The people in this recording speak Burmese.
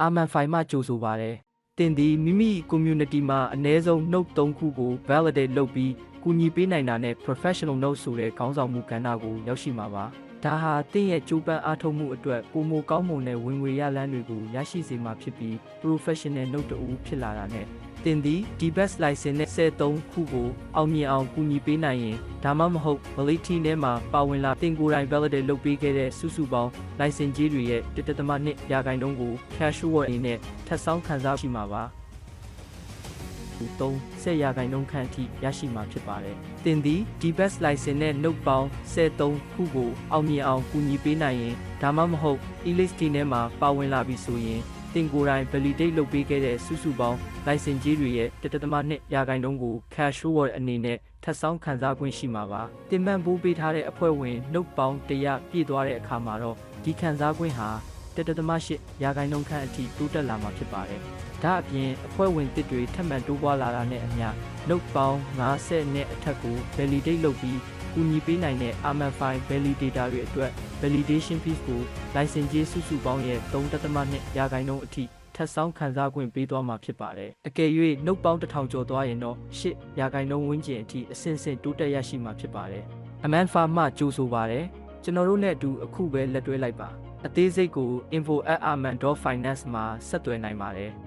Arman ဖိုင်မှကြိုဆိုပါတယ်။တင်သည်မိမိ community မှာအနည်းဆုံး note 3 ခုကို validate လုပ်ပြီးကူညီပေးနိုင်တာနဲ့ professional note ဆိုတဲ့ခေါင်းဆောင်မှုကဏ္ဍကိုရောက်ရှိမှာပါ။ဒါဟာတင့်ရဲ့ကြိုးပမ်းအားထုတ်မှုအတွက်ပုံမကောင်းမွန်တဲ့ဝင်ငွေရလမ်းတွေကိုရရှိစေမှာဖြစ်ပြီး professional note တူဖြစ်လာတာနဲ့တင်သည် D-Best license နဲ့73ခုကိုအောင်မြင်အောင်ကူညီပေးနိုင်ရင်ဒါမှမဟုတ် validity ထဲမှာပါဝင်လာတင်ကိုယ်တိုင် validate လုပ်ပေးခဲ့တဲ့စုစုပေါင်း license ကြီးတွေရဲ့1.2ရာခိုင်နှုန်းကို cash reward အနေနဲ့ထပ်ဆောင်းခံစားရှိမှာပါ။10ရာခိုင်နှုန်းခန့်အထိရရှိမှာဖြစ်ပါတယ်။တင်သည် D-Best license နဲ့ note ပေါင်း73ခုကိုအောင်မြင်အောင်ကူညီပေးနိုင်ရင်ဒါမှမဟုတ် e-list ထဲမှာပါဝင်လာပြီဆိုရင်တင်ကိုယ်တိုင် validate လုပ်ပေးခဲ့တဲ့စုစုပေါင်း license ကြီးတွေရဲ့1.2ရာခိုင်နှုန်းကို cash reward အနေနဲ့ထပ်ဆောင်းခံစား권ရှိမှာပါ။တင်မှန်ပိုးပေးထားတဲ့အဖွဲ့ဝင် note ပေါင်း100ပြည့်သွားတဲ့အခါမှာတော့ဒီခံစား권ဟာ1.8ရာခိုင်နှုန်းခန့်အထိတိုးတက်လာမှာဖြစ်ပါတယ်။ဒါအပြင်အဖွဲ့ဝင်တစ်တွေထပ်မံတိုးပွားလာတာနဲ့အမျှ note ပေါင်း50နဲ့အထက်ကို validate လုပ်ပြီးကူညီပေးနိုင်တဲ့ Arman 5 validator တွေအတွက် validation fees ကို license ကြီးစုစုပေါင်းရဲ့3.2ရာခိုင်နှုန်းအထိထပ်ဆောင်းခံစား권ပေးသွားမှာဖြစ်ပါတယ်။အကယ်၍ note ပေါင်း1000ကျော်သွားရင်တော့8ရာခိုင်နှုန်းဝန်းကျင်အထိအဆင့်ဆင့်တိုးတက်ရရှိမှာဖြစ်ပါတယ်။ Arman 5မှကြိုဆိုပါတယ်။ကျွန်တော်တို့နဲ့အတူအခုပဲလက်တွဲလိုက်ပါ။အသေးစိတ်ကို info@arman.finance မှာဆက်သွယ်နိုင်ပါတယ်။